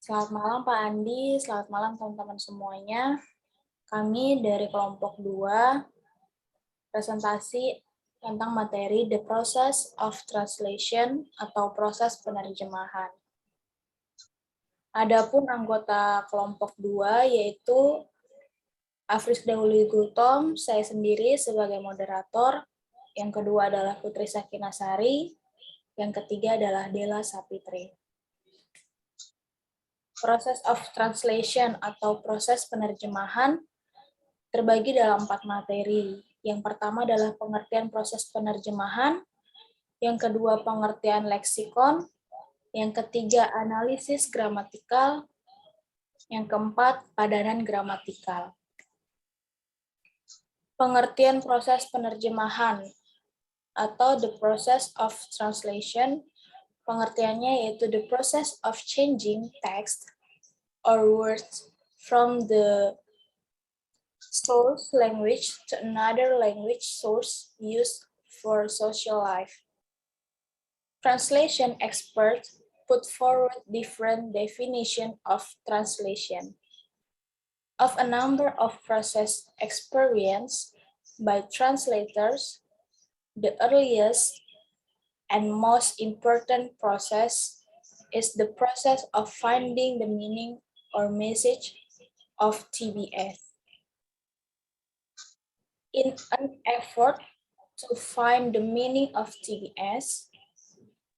Selamat malam Pak Andi, selamat malam teman-teman semuanya. Kami dari kelompok 2 presentasi tentang materi The Process of Translation atau proses penerjemahan. Adapun anggota kelompok 2 yaitu Afris Dahuli Gultom, saya sendiri sebagai moderator, yang kedua adalah Putri Sakinasari, yang ketiga adalah Della Sapitri. Proses of translation atau proses penerjemahan terbagi dalam 4 materi. Yang pertama adalah pengertian proses penerjemahan, yang kedua pengertian leksikon, yang ketiga analisis gramatikal, yang keempat padanan gramatikal. Pengertian proses penerjemahan atau the process of translation, pengertiannya yaitu the process of changing text or words from the source language to another language source used for social life. Translation experts put forward different definitions of translation. Of a number of process experienced by translators, the earliest and most important process is the process of finding the meaning or message of TBS. In an effort to find the meaning of TBS,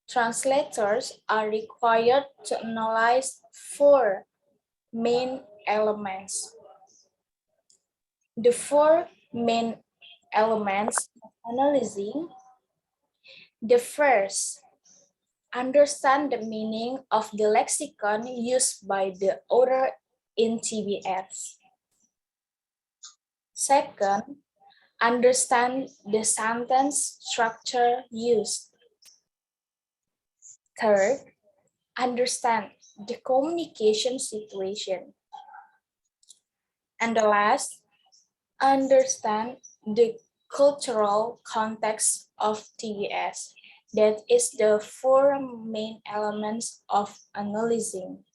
translators are required to analyze 4 main elements. The 4 main elements of analyzing: the first, understand the meaning of the lexicon used by the author in TBS. Second, understand the sentence structure used. Third, understand the communication situation. And the last, understand the cultural context of TBS. That is the 4 main elements of analyzing.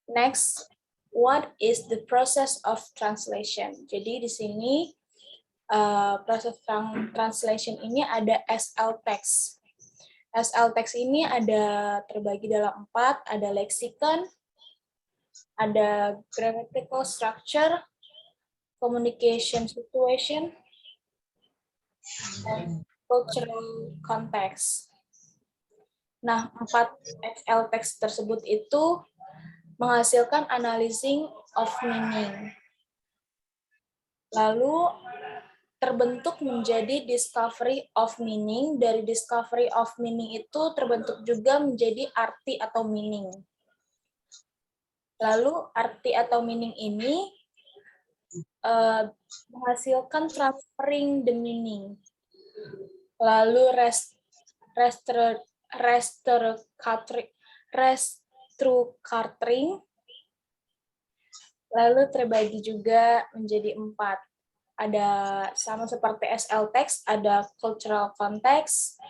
Next, what is the process of translation? Jadi di sini proses translation ini ada SL text. SL text ini ada terbagi dalam 4, ada lexicon, ada grammatical structure, communication situation, and cultural context. Nah, 4 SL text tersebut itu menghasilkan analyzing of meaning. Lalu terbentuk menjadi discovery of meaning. Dari discovery of meaning itu terbentuk juga menjadi arti atau meaning. Lalu arti atau meaning ini menghasilkan transferring the meaning. Lalu restructuring, lalu terbagi juga menjadi 4. Ada sama seperti SL text, ada cultural context,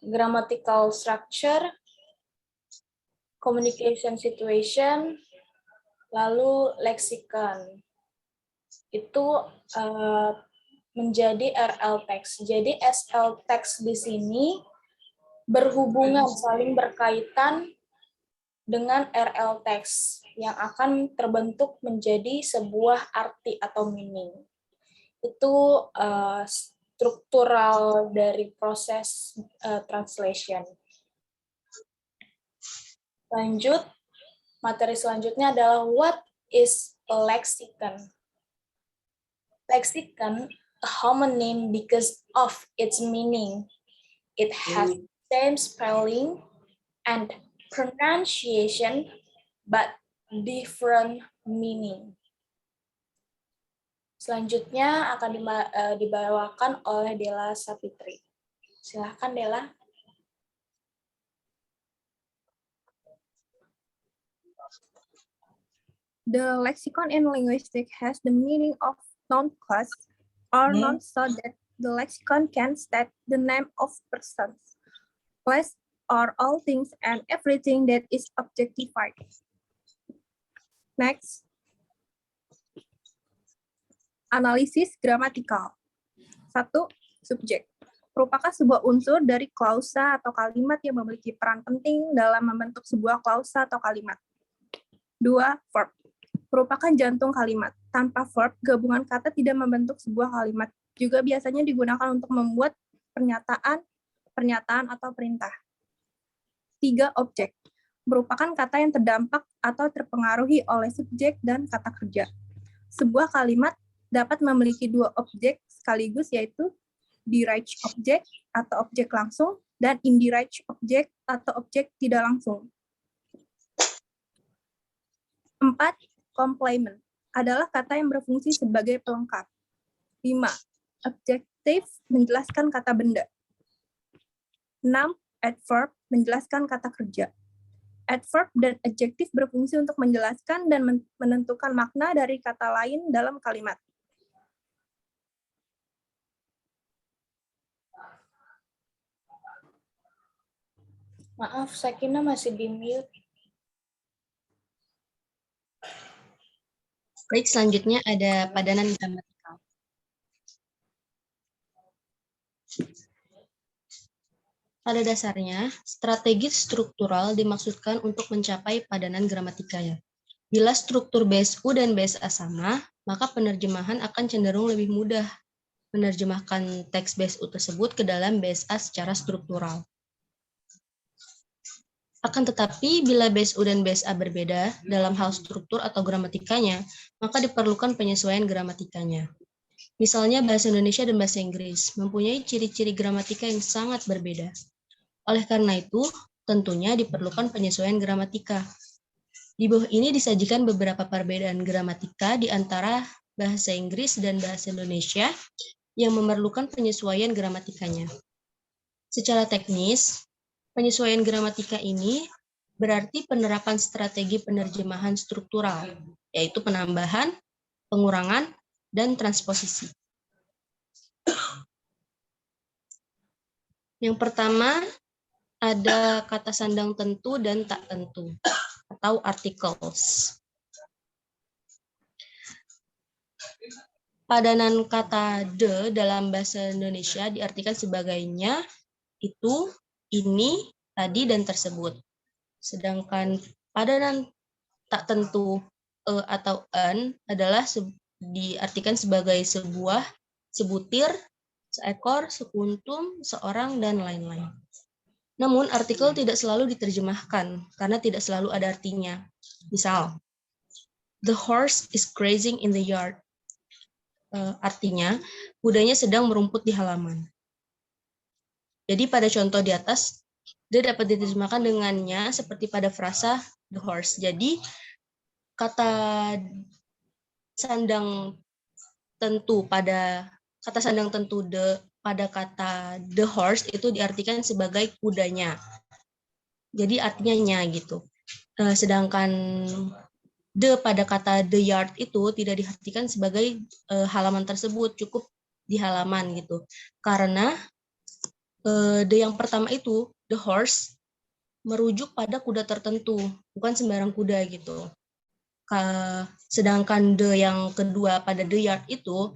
grammatical structure, communication situation, lalu lexicon. Itu menjadi RL text. Jadi SL text di sini berhubungan, saling berkaitan dengan RL text yang akan terbentuk menjadi sebuah arti atau meaning. Itu struktural dari proses translation. Lanjut, materi selanjutnya adalah what is a lexicon? Lexicon, a homonym because of its meaning. It has same spelling and pronunciation but different meaning. Selanjutnya akan dibawakan oleh Della Sapitri. Silakan Della. The lexicon in linguistics has the meaning of noun class or noun so that the lexicon can state the name of persons, place, are all things and everything that is objectified. Next, analisis gramatikal. 1. Subjek. Merupakan sebuah unsur dari klausa atau kalimat yang memiliki peran penting dalam membentuk sebuah klausa atau kalimat. 2. Verb. Merupakan jantung kalimat. Tanpa verb, gabungan kata tidak membentuk sebuah kalimat. Juga biasanya digunakan untuk membuat pernyataan atau perintah. 3. Objek. Merupakan kata yang terdampak atau terpengaruhi oleh subjek dan kata kerja. Sebuah kalimat dapat memiliki dua objek sekaligus, yaitu direct object atau objek langsung dan indirect object atau objek tidak langsung. 4. Complement adalah kata yang berfungsi sebagai pelengkap. 5. Adjective menjelaskan kata benda. 6. Adverb menjelaskan kata kerja. Adverb dan adjective berfungsi untuk menjelaskan dan menentukan makna dari kata lain dalam kalimat. Maaf, Sakina masih di mute. Baik, selanjutnya ada padanan gramatikal. Pada dasarnya, strategi struktural dimaksudkan untuk mencapai padanan gramatikanya. Bila struktur BSU dan BSA sama, maka penerjemahan akan cenderung lebih mudah menerjemahkan teks BSU tersebut ke dalam BSA secara struktural. Akan tetapi, bila BSU dan BSA berbeda dalam hal struktur atau gramatikanya, maka diperlukan penyesuaian gramatikanya. Misalnya, bahasa Indonesia dan bahasa Inggris mempunyai ciri-ciri gramatika yang sangat berbeda. Oleh karena itu, tentunya diperlukan penyesuaian gramatika. Di bawah ini disajikan beberapa perbedaan gramatika di antara bahasa Inggris dan bahasa Indonesia yang memerlukan penyesuaian gramatikanya. Secara teknis, penyesuaian gramatika ini berarti penerapan strategi penerjemahan struktural, yaitu penambahan, pengurangan, dan transposisi. Yang pertama, ada kata sandang tentu dan tak tentu, atau articles. Padanan kata de dalam bahasa Indonesia diartikan sebagainya, itu, ini, tadi, dan tersebut. Sedangkan padanan tak tentu atau an adalah diartikan sebagai sebuah, sebutir, seekor, sekuntum, seorang, dan lain-lain. Namun, artikel tidak selalu diterjemahkan karena tidak selalu ada artinya. Misal, the horse is grazing in the yard. Artinya, kudanya sedang merumput di halaman. Jadi pada contoh di atas, dia dapat diterjemahkan dengannya seperti pada frasa the horse. Jadi kata sandang tentu pada kata sandang tentu pada kata the horse itu diartikan sebagai kudanya. Jadi artinya nya gitu. Sedangkan the pada kata the yard itu tidak diartikan sebagai halaman tersebut, cukup di halaman gitu. Karena the yang pertama itu, the horse, merujuk pada kuda tertentu, bukan sembarang kuda gitu. Sedangkan the yang kedua pada the yard itu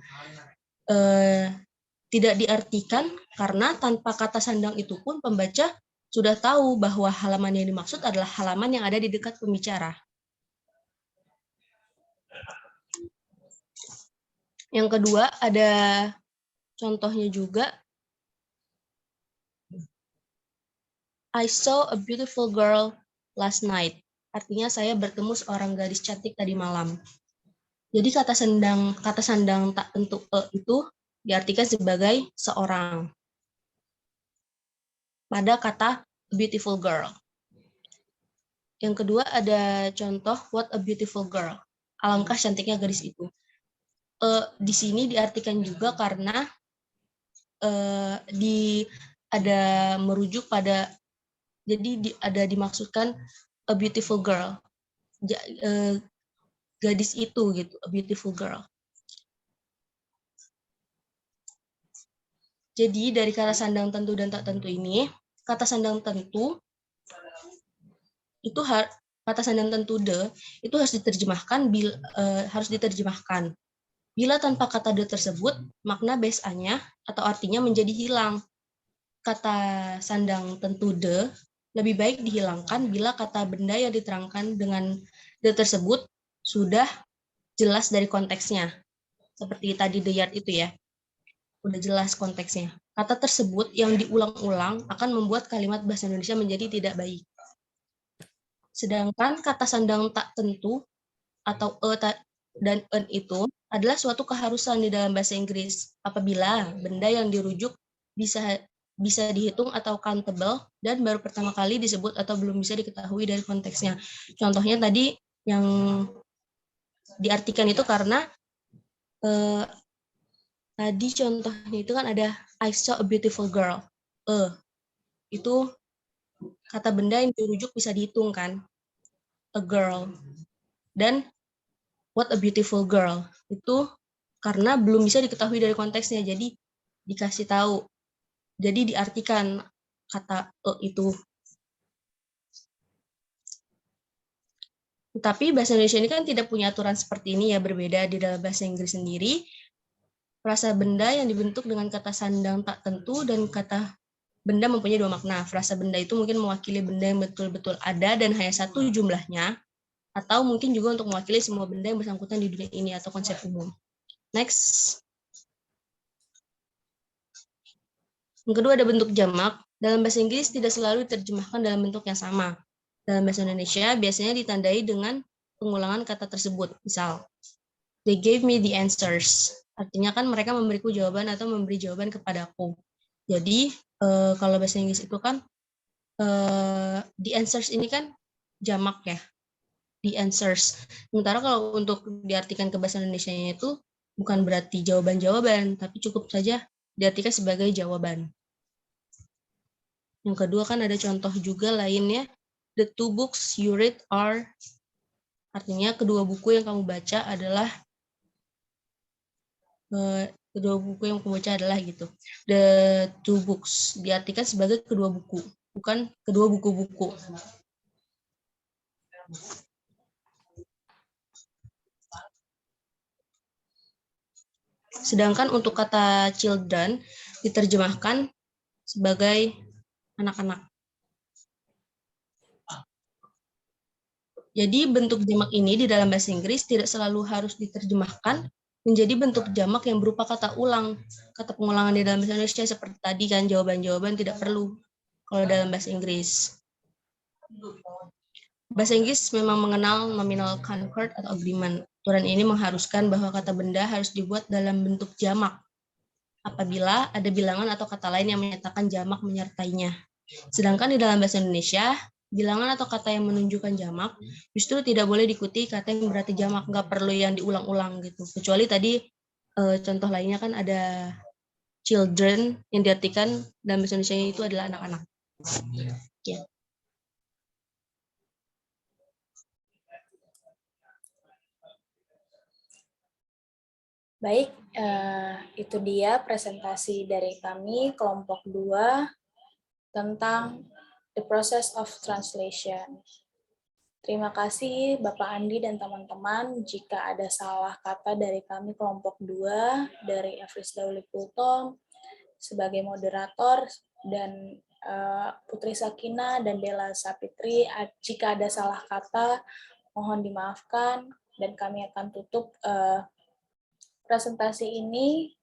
tidak diartikan karena tanpa kata sandang itu pun pembaca sudah tahu bahwa halaman yang dimaksud adalah halaman yang ada di dekat pembicara. Yang kedua ada contohnya juga. I saw a beautiful girl last night. Artinya saya bertemu seorang gadis cantik tadi malam. Jadi kata sandang tak tentu itu diartikan sebagai seorang. Pada kata beautiful girl. Yang kedua ada contoh what a beautiful girl. Alangkah cantiknya gadis itu. Di sini diartikan juga karena ada merujuk pada, jadi ada dimaksudkan a beautiful girl, gadis itu gitu, a beautiful girl. Jadi dari kata sandang tentu dan tak tentu ini, kata sandang tentu itu kata sandang tentu de itu harus diterjemahkan. Bila tanpa kata de tersebut, makna base-nya atau artinya menjadi hilang. Kata sandang tentu de lebih baik dihilangkan bila kata benda yang diterangkan dengan de tersebut sudah jelas dari konteksnya. Seperti tadi the yard itu ya, udah jelas konteksnya. Kata tersebut yang diulang-ulang akan membuat kalimat bahasa Indonesia menjadi tidak baik. Sedangkan kata sandang tak tentu atau dan en itu adalah suatu keharusan di dalam bahasa Inggris apabila benda yang dirujuk bisa dihitung atau countable dan baru pertama kali disebut atau belum bisa diketahui dari konteksnya. Contohnya tadi yang diartikan itu karena tadi contohnya itu kan ada I saw a beautiful girl. Itu kata benda yang dirujuk bisa dihitung kan, a girl. Dan what a beautiful girl itu karena belum bisa diketahui dari konteksnya, jadi dikasih tahu, jadi diartikan kata itu. Tapi bahasa Indonesia ini kan tidak punya aturan seperti ini ya, berbeda di dalam bahasa Inggris sendiri. Frasa benda yang dibentuk dengan kata sandang tak tentu dan kata benda mempunyai dua makna. Frasa benda itu mungkin mewakili benda yang betul-betul ada dan hanya satu jumlahnya, atau mungkin juga untuk mewakili semua benda yang bersangkutan di dunia ini atau konsep umum. Next. Yang kedua ada bentuk jamak. Dalam bahasa Inggris tidak selalu diterjemahkan dalam bentuk yang sama. Dalam bahasa Indonesia biasanya ditandai dengan pengulangan kata tersebut. Misal, they gave me the answers. Artinya kan mereka memberiku jawaban atau memberi jawaban kepadaku. Jadi kalau bahasa Inggris itu kan the answers ini kan jamak ya. The answers. Sementara kalau untuk diartikan ke bahasa Indonesianya itu bukan berarti jawaban-jawaban, tapi cukup saja diartikan sebagai jawaban. Yang kedua kan ada contoh juga lainnya, the two books you read are, artinya kedua buku yang kamu baca adalah, gitu. The two books diartikan sebagai kedua buku, bukan kedua buku-buku. Sedangkan untuk kata children diterjemahkan sebagai anak-anak. Jadi bentuk jamak ini di dalam bahasa Inggris tidak selalu harus diterjemahkan menjadi bentuk jamak yang berupa kata ulang. Kata pengulangan di dalam bahasa Indonesia seperti tadi kan, jawaban-jawaban tidak perlu kalau dalam bahasa Inggris. Bahasa Inggris memang mengenal nominal concord atau agreement. Aturan ini mengharuskan bahwa kata benda harus dibuat dalam bentuk jamak apabila ada bilangan atau kata lain yang menyatakan jamak menyertainya. Sedangkan di dalam bahasa Indonesia, bilangan atau kata yang menunjukkan jamak justru tidak boleh diikuti kata yang berarti jamak, nggak perlu yang diulang-ulang gitu. Kecuali tadi contoh lainnya kan ada children yang diartikan dalam bahasa Indonesia itu adalah anak-anak. Ya. Baik, itu dia presentasi dari kami kelompok 2 tentang the process of translation. Terima kasih Bapak Andi dan teman-teman. Jika ada salah kata dari kami kelompok 2, dari Efris Dauli Kultom sebagai moderator, dan Putri Sakina dan Bella Sapitri, jika ada salah kata, mohon dimaafkan, dan kami akan tutup presentasi ini.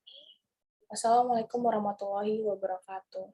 Wassalamualaikum warahmatullahi wabarakatuh.